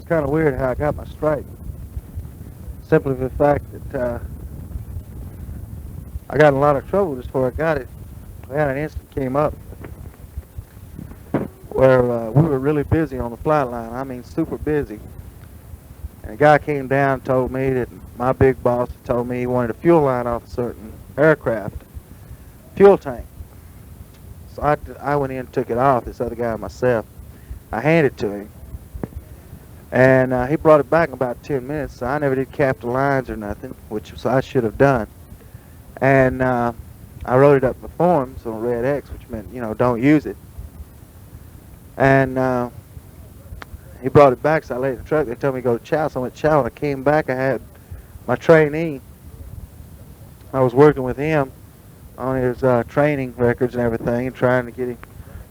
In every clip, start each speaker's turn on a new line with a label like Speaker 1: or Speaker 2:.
Speaker 1: kind of weird how I got my stripe. Simply for the fact that I got in a lot of trouble just before I got it. We had an incident came up where we were really busy on the flight line. I mean, super busy. And a guy came down and told me that my big boss had told me he wanted a fuel line off a certain aircraft fuel tank. So I went in and took it off, this other guy myself. I handed it to him. And he brought it back in about 10 minutes. So I never did cap the lines or nothing, which I should have done. And I wrote it up in the forms on red X, which meant, don't use it. And he brought it back, so I laid it in the truck. They told me to go to chow, so I went to chow. When I came back, I had my trainee. I was working with him on his training records and everything and trying to get him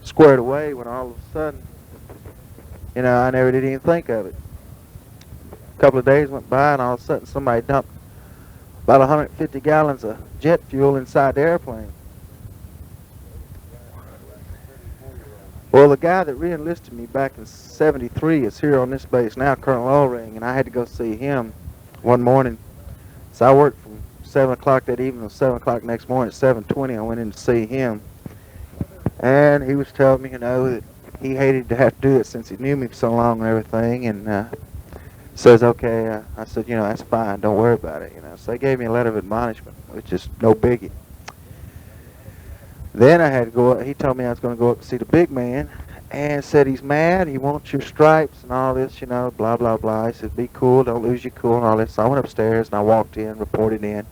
Speaker 1: squared away when all of a sudden, I never did even think of it. A couple of days went by and all of a sudden somebody dumped about 150 gallons of jet fuel inside the airplane. Well, the guy that re-enlisted me back in '73 is here on this base now, Colonel Allring, and I had to go see him one morning. So I worked from 7 o'clock that evening till 7 o'clock next morning. At 7:20, I went in to see him. And he was telling me, that he hated to have to do it since he knew me for so long and everything. And says, okay, I said, that's fine, don't worry about it, So they gave me a letter of admonishment, which is no biggie. Then I had to go up. He told me I was going to go up and see the big man and said he's mad. He wants your stripes and all this, blah, blah, blah. He said, be cool, don't lose your cool and all this. So I went upstairs and I walked in, reported in.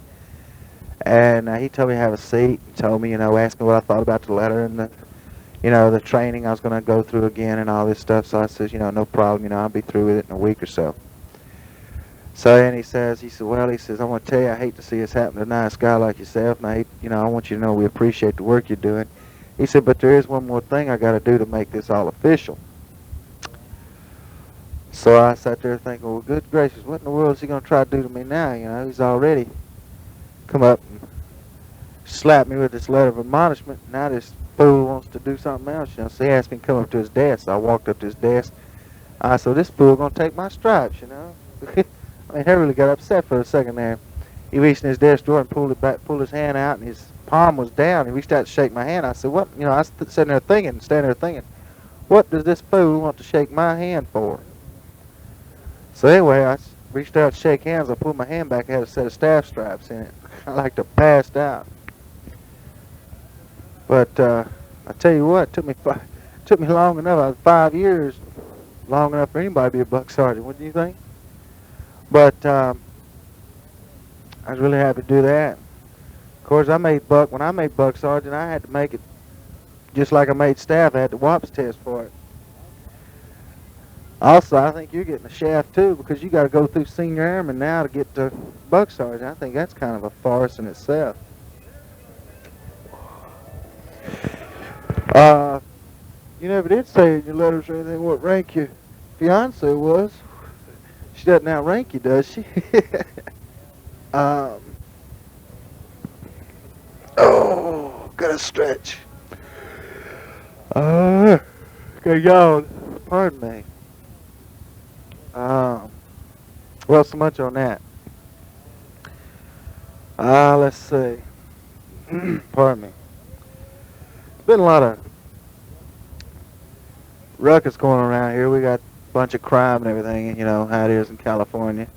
Speaker 1: And he told me to have a seat. He told me, asked me what I thought about the letter and the training I was going to go through again and all this stuff. So I said, no problem, I'll be through with it in a week or so. So then he said, I want to tell you, I hate to see this happen to a nice guy like yourself, and I want you to know we appreciate the work you're doing. He said, but there is one more thing I got to do to make this all official. So I sat there thinking, well, good gracious, what in the world is he going to try to do to me now? He's already come up and slapped me with this letter of admonishment. Now this fool wants to do something else, So he asked me to come up to his desk. So I walked up to his desk. I said, this fool going to take my stripes, I mean, I really got upset for a second there. He reached in his desk drawer and pulled his hand out, and his palm was down. He reached out to shake my hand. I said, what? I was standing there thinking, what does this fool want to shake my hand for? So anyway, I reached out to shake hands. I pulled my hand back. I had a set of staff stripes in it. I like to passed out. But I tell you what, it took me long enough. I was 5 years, long enough for anybody to be a buck sergeant. Wouldn't you think? But I was really happy to do that. Of course, when I made buck sergeant, I had to make it just like I made staff. I had the WAPS test for it. Also, I think you're getting a shaft too, because you got to go through senior airman now to get to buck sergeant. I think that's kind of a farce in itself. You never did say in your letters or anything what rank your fiance was. She doesn't outrank you, does she? Gotta stretch. Okay, y'all, pardon me. Well, so much on that. Let's see. Pardon me. Been a lot of ruckus going around here. We got a bunch of crime and everything, and how it is in California.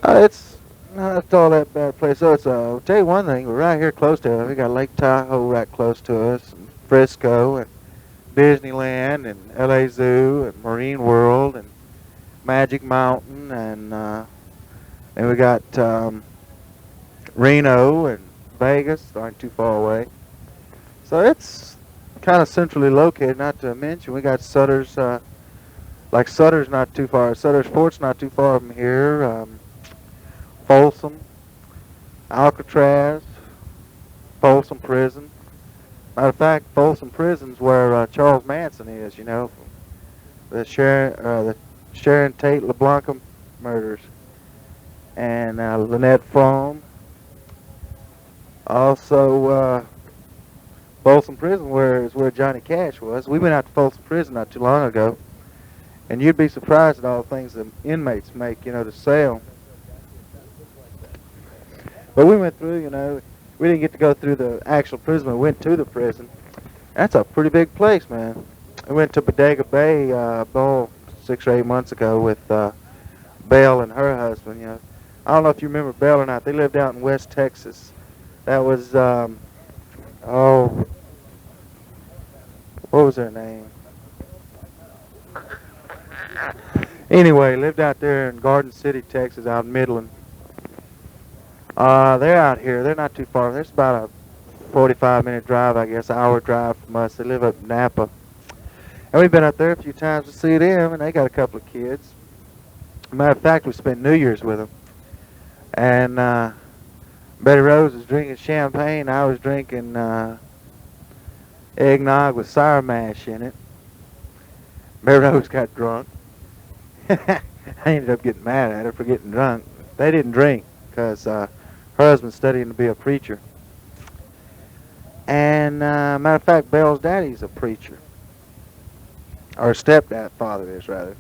Speaker 1: It's not all that bad a place. So I'll tell you one thing, we're right here close to it. We got Lake Tahoe right close to us, and Frisco, and Disneyland, and LA Zoo, and Marine World, and Magic Mountain, and we got Reno and Vegas, aren't too far away. So it's kind of centrally located, not to mention we got Sutter's, Sutter's not too far. Sutter's Fort's not too far from here. Folsom, Alcatraz, Folsom Prison. Matter of fact, Folsom Prison's where Charles Manson is, the Sharon Tate LeBlanc murders, and Lynette Fromm. Also, Folsom Prison is where Johnny Cash was. We went out to Folsom Prison not too long ago, And you'd be surprised at all the things the inmates make, to sell. But we went through, we didn't get to go through the actual prison. We went to the prison. That's a pretty big place, man. We went to Bodega Bay, Bull, 6 or 8 months ago with Belle and her husband. I don't know if you remember Belle or not. They lived out in West Texas. That was, oh, what was her name? Anyway, lived out there in Garden City, Texas, out in Midland. They're out here. They're not too far. There's about a 45-minute drive, I guess, an hour drive from us. They live up in Napa. And we've been up there a few times to see them, and they got a couple of kids. Matter of fact, we spent New Year's with them. And Betty Rose was drinking champagne. I was drinking eggnog with sour mash in it. Betty Rose got drunk. I ended up getting mad at her for getting drunk. They didn't drink because her husband's studying to be a preacher. And matter of fact, Belle's daddy's a preacher. Or stepdad, father is, rather.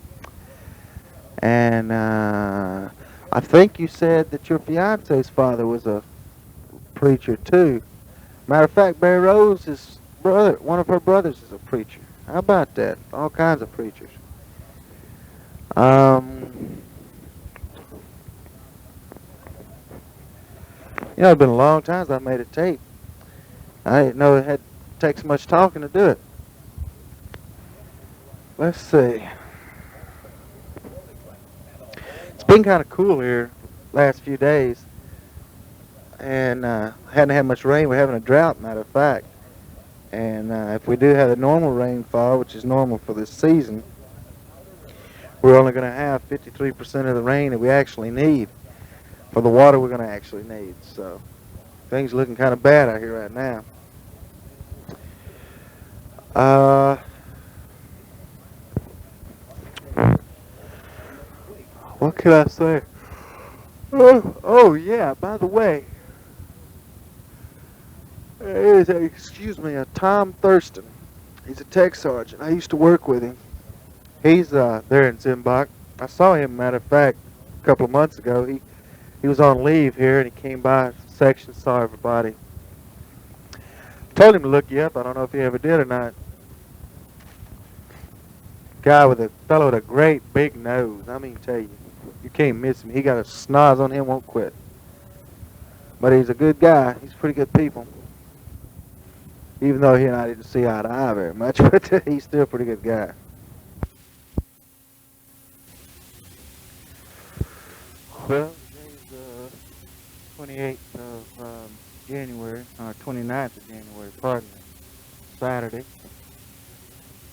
Speaker 1: And I think you said that your fiance's father was a preacher, too. Matter of fact, Barry Rose's brother, one of her brothers is a preacher. How about that? All kinds of preachers. It's been a long time since I made a tape. I didn't know it had to take so much talking to do it. Let's see. It's been kind of cool here last few days. And hadn't had much rain. We're having a drought, matter of fact. And if we do have the normal rainfall, which is normal for this season, we're only going to have 53% of the rain that we actually need for the water we're going to actually need. So things are looking kind of bad out here right now. What can I say? Oh yeah, by the way, excuse me, Tom Thurston. He's a tech sergeant. I used to work with him. He's there in Zimbabwe. I saw him, matter of fact, a couple of months ago. He was on leave here, and he came by section, saw everybody. Told him to look you up. I don't know if he ever did or not. Fellow with a great big nose. I mean, tell you can't miss him. He got a schnoz on him, won't quit. But he's a good guy. He's pretty good people. Even though he and I didn't see eye to eye very much, but he's still a pretty good guy. Well, today's the 28th of January, or 29th of January, pardon me, Saturday.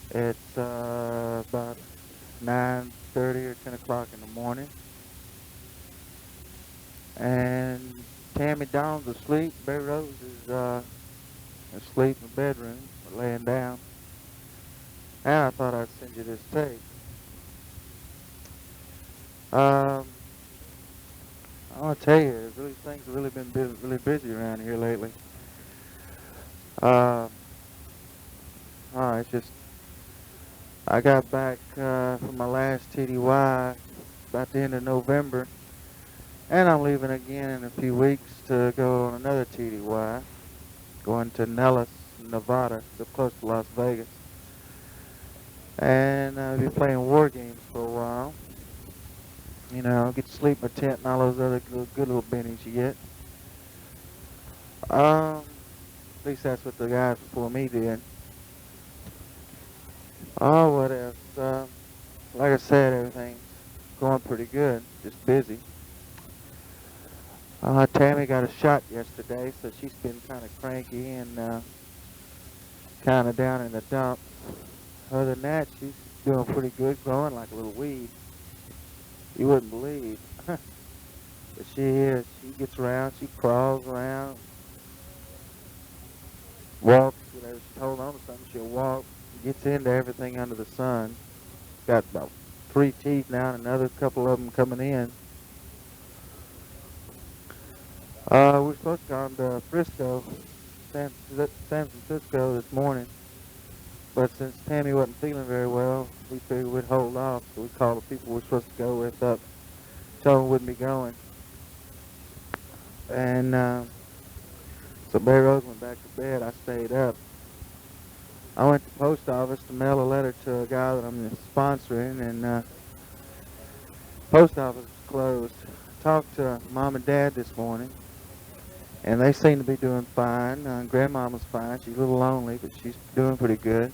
Speaker 1: It's about 9:30 or 10 o'clock in the morning. And Tammy Dawn's asleep. Barry Rose is asleep in the bedroom, laying down. And I thought I'd send you this tape. I want to tell you, things have really been really busy around here lately. It's just, I got back from my last TDY about the end of November, and I'm leaving again in a few weeks to go on another TDY, going to Nellis, Nevada, so close to Las Vegas. And I'll be playing war games for a while. Get to sleep in a tent and all those other good little bennies you get. At least that's what the guys before me did. Oh, what else? Like I said, everything's going pretty good. Just busy. Tammy got a shot yesterday, so she's been kind of cranky and kind of down in the dumps. Other than that, she's doing pretty good, growing like a little weed. You wouldn't believe. But she is. She gets around. She crawls around. Walks. Whenever she's holding on to something, she'll walk. Gets into everything under the sun. Got about 3 teeth now and another couple of them coming in. We're supposed to go to Frisco, San Francisco this morning. But since Tammy wasn't feeling very well, we figured we'd hold off. So we called the people we're supposed to go with up, told them we wouldn't be going. And so Barry Rose went back to bed. I stayed up. I went to the post office to mail a letter to a guy that I'm sponsoring, and post office was closed. Talked to Mom and Dad this morning, and they seem to be doing fine. Grandmama's fine. She's a little lonely, but she's doing pretty good.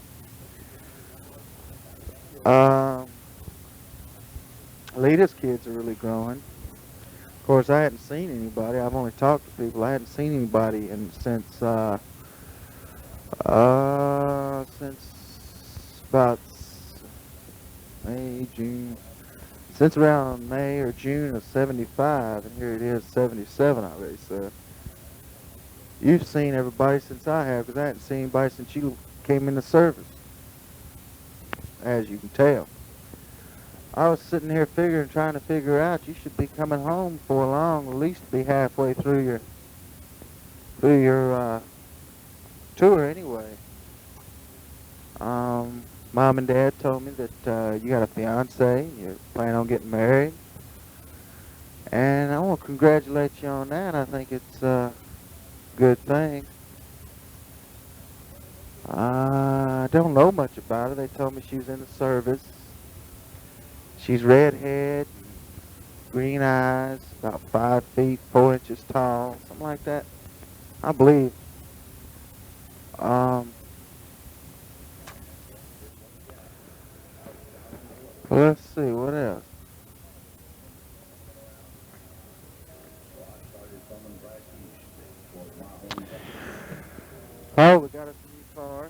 Speaker 1: Lita's kids are really growing. Of course, I hadn't seen anybody. I've only talked to people. I hadn't seen anybody since about May, June, since around May or June of '75, and here it is, '77 already. So you've seen everybody since I have, because I hadn't seen anybody since you came into service, as you can tell. I was sitting here trying to figure out you should be coming home for long, at least be halfway through your tour anyway. Mom and Dad told me that you got a fiance, and you're planning on getting married, and I want to congratulate you on that. I think it's a good thing. I don't know much about her. They told me she was in the service. She's redhead, green eyes, about 5 feet 4 inches tall, something like that, I believe. Let's see, what else? Oh, we got us a new car.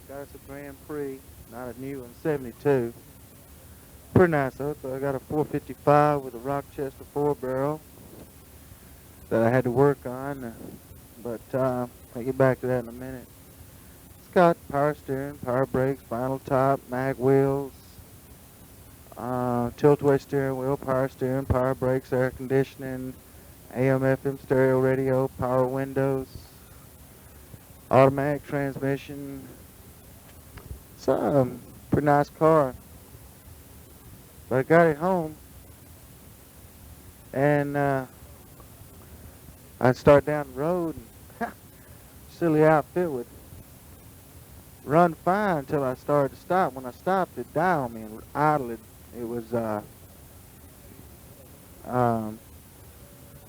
Speaker 1: Got us a Grand Prix, not a new one, '72. Pretty nice though. So I got a 455 with a Rochester 4-barrel that I had to work on, but I'll get back to that in a minute. It's got power steering, power brakes, vinyl top, mag wheels, tilt-away steering wheel, power brakes, air conditioning, AM/FM stereo radio, power windows, automatic transmission. It's a pretty nice car. But I got it home, and I'd start down the road, and silly outfit would run fine until I started to stop. When I stopped, it'd die on me and idle it. It was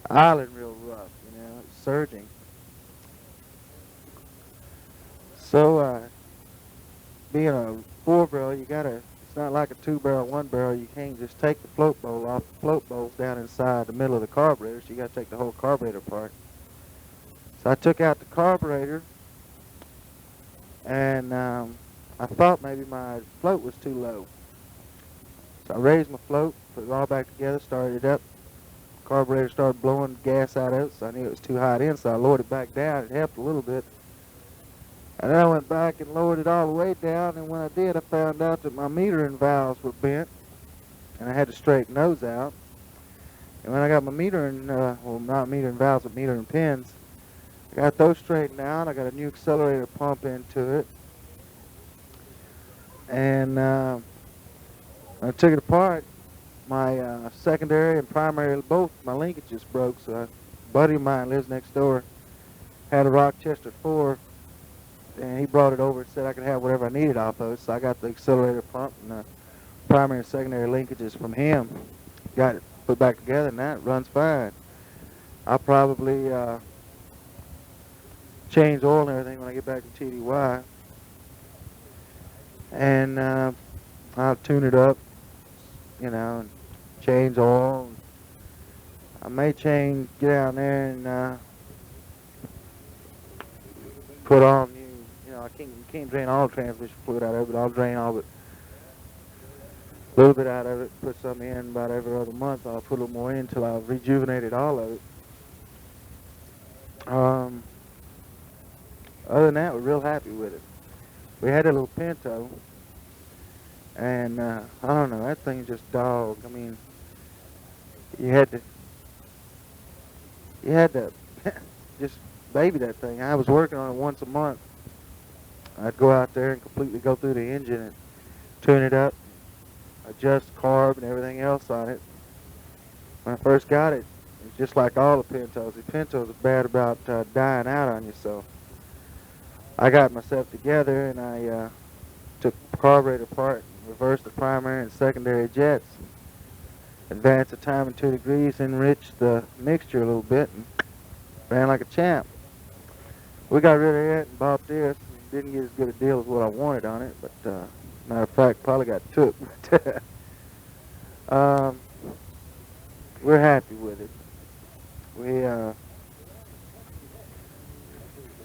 Speaker 1: idling real rough, surging. So being a 4-barrel, it's not like a 2-barrel, 1-barrel. You can't just take the float bowl off. The float bowl's down inside the middle of the carburetor, so you got to take the whole carburetor apart. So I took out the carburetor, and I thought maybe my float was too low. So I raised my float, put it all back together, started it up. The carburetor started blowing gas out of it, so I knew it was too hot in, so I lowered it back down. It helped a little bit. And then I went back and lowered it all the way down, and when I did, I found out that my metering valves were bent, and I had to straighten those out. And when I got my metering, well, not metering valves, but metering pins, I got those straightened out. I got a new accelerator pump into it. And I took it apart. My secondary and primary, both my linkages broke, so a buddy of mine lives next door, had a Rochester 4, and he brought it over and said I could have whatever I needed off of it. So I got the accelerator pump and the primary and secondary linkages from him. Got it put back together, and that runs fine. I'll probably change oil and everything when I get back to TDY. And I'll tune it up, and change oil. I may get down there and put on new, I can't drain all the transmission fluid out of it, but I'll drain all but a little bit out of it, put some in about every other month. I'll put a little more in until I've rejuvenated all of it. Other than that, we're real happy with it. We had a little Pinto, and I don't know, that thing's just dog. I mean, you had to just baby that thing. I was working on it once a month, I'd go out there and completely go through the engine and tune it up, adjust carb and everything else on it. When I first got it, it was just like all the Pintos. The Pintos are bad about dying out on you, so I got myself together and I took the carburetor apart, reversed the primary and secondary jets, advanced the timing 2 degrees, enriched the mixture a little bit, and ran like a champ. We got rid of it and bought this. Didn't get as good a deal as what I wanted on it, but matter of fact, probably got took. um, we're happy with it. We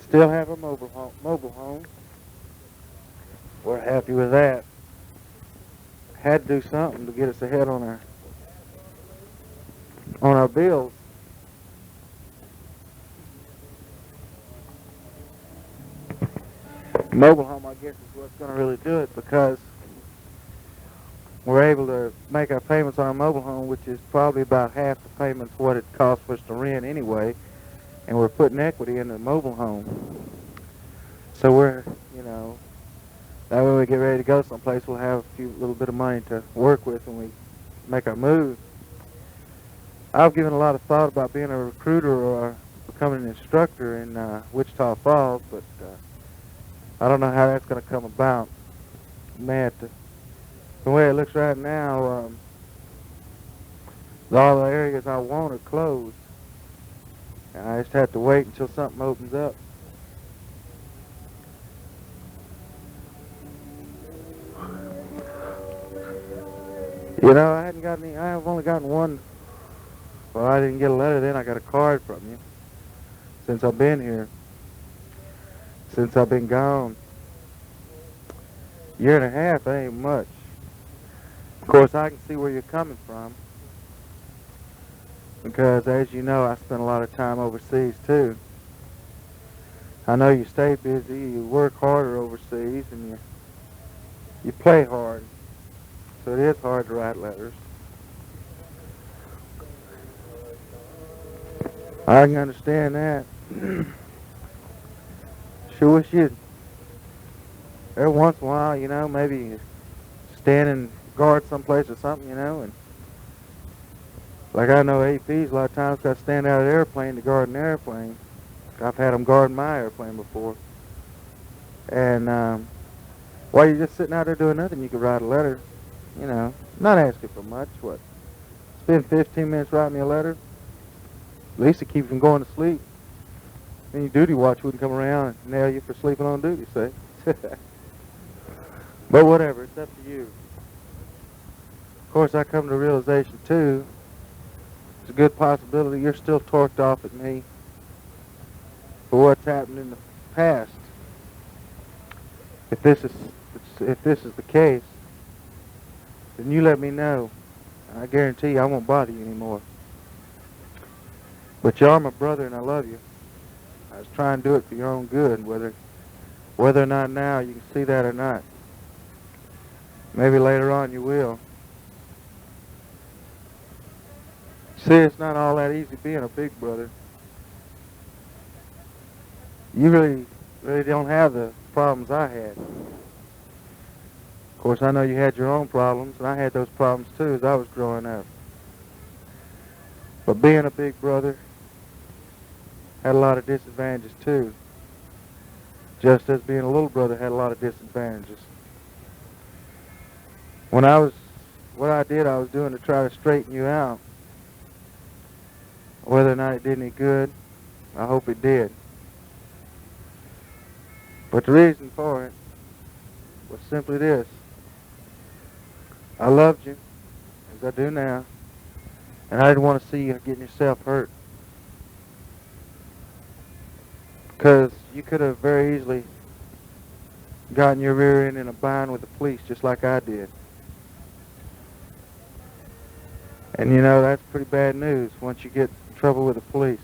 Speaker 1: still have a mobile home. We're happy with that. Had to do something to get us ahead on our bills. Mobile home, I guess, is what's going to really do it, because we're able to make our payments on a mobile home, which is probably about half the payments what it costs for us to rent anyway, and we're putting equity in the mobile home. So we're, that way when we get ready to go someplace, we'll have a little bit of money to work with when we make our move. I've given a lot of thought about being a recruiter or becoming an instructor in Wichita Falls, but I don't know how that's going to come about. Man, the way it looks right now, all the areas I want are closed. And I just have to wait until something opens up. I haven't got any. I've only gotten one. Well, I didn't get a letter then. I got a card from you since I've been here. Since I've been gone. Year and a half, that ain't much. Of course, I can see where you're coming from. Because, as you know, I spent a lot of time overseas, too. I know you stay busy, you work harder overseas, and you play hard. So it is hard to write letters. I can understand that. Sure wish you'd, every once in a while, maybe stand and guard someplace or something, and like I know APs a lot of times got to stand out of an airplane to guard an airplane. I've had them guard my airplane before. And while you're just sitting out there doing nothing, you could write a letter, not asking for much. What? Spend 15 minutes writing me a letter. At least it keeps you from going to sleep. Then your duty watch wouldn't come around and nail you for sleeping on duty, say. But whatever, it's up to you. Of course, I come to the realization, too, it's a good possibility you're still torqued off at me for what's happened in the past. If this is the case, then you let me know. I guarantee you I won't bother you anymore. But you are my brother and I love you. I was trying to do it for your own good, whether or not now you can see that or not. Maybe later on you will. See, it's not all that easy being a big brother. You really don't have the problems I had. Of course, I know you had your own problems, and I had those problems too as I was growing up. But being a big brother had a lot of disadvantages too. Just as being a little brother had a lot of disadvantages. What I did, I was doing to try to straighten you out. Whether or not it did any good, I hope it did. But the reason for it was simply this. I loved you, as I do now, and I didn't want to see you getting yourself hurt. Because you could have very easily gotten your rear end in a bind with the police just like I did. And that's pretty bad news once you get in trouble with the police.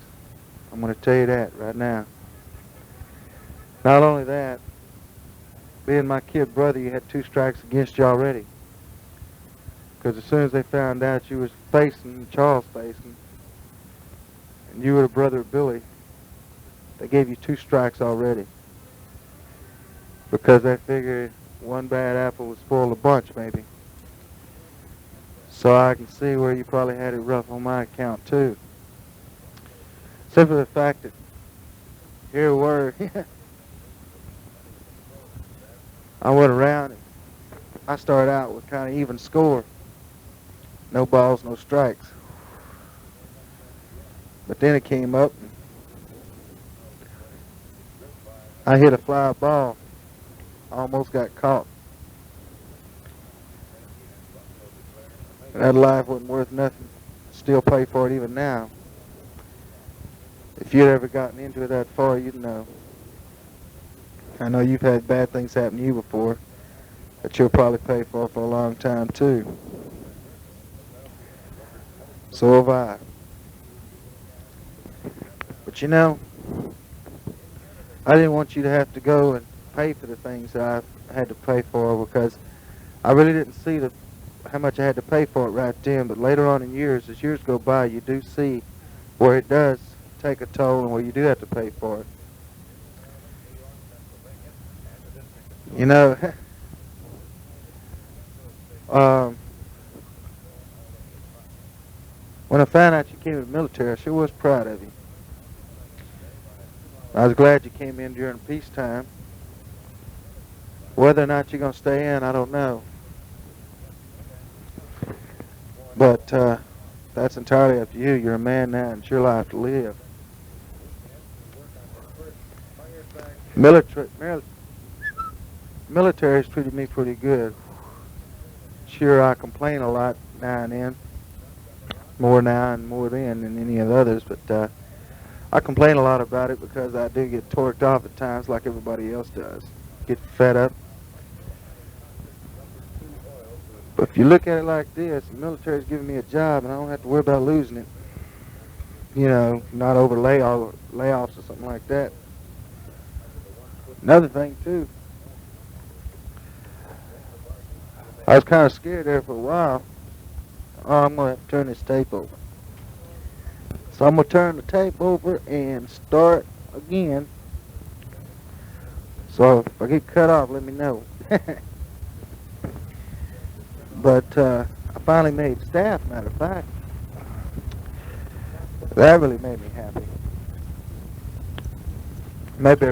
Speaker 1: I'm going to tell you that right now. Not only that, being my kid brother, you had 2 strikes against you already. Because as soon as they found out you was facing, Charles facing, and you were the brother of Billy, they gave you 2 strikes already. because they figure one bad apple would spoil a bunch, maybe. So I can see where you probably had it rough on my account too. Except for the fact that here were I went around and I started out with kind of even score. No balls, no strikes. But then it came up and I hit a fly ball. Almost got caught. That life wasn't worth nothing. Still pay for it even now. If you'd ever gotten into it that far, you'd know. I know you've had bad things happen to you before that you'll probably pay for a long time too. So have I. But you know, I didn't want you to have to go and pay for the things that I had to pay for, because I really didn't see how much I had to pay for it right then. But later on in years, as years go by, you do see where it does take a toll and where you do have to pay for it. You know, when I found out you came in the military, I sure was proud of you. I was glad you came in during peacetime. Whether or not you're going to stay in, I don't know. But that's entirely up to you. You're a man now, and it's your life to live. Military's treated me pretty good. Sure, I complain a lot now and then. More now and more then than any of the others, but I complain a lot about it because I do get torqued off at times like everybody else does. Get fed up. But if you look at it like this, the military's giving me a job and I don't have to worry about losing it. You know, not over layoffs or something like that. Another thing too, I was kind of scared there for a while. Oh, I'm going to have to turn this tape over. So I'm going to turn the tape over and start again. So if I get cut off, let me know. But I finally made staff, matter of fact. That really made me happy. Maybe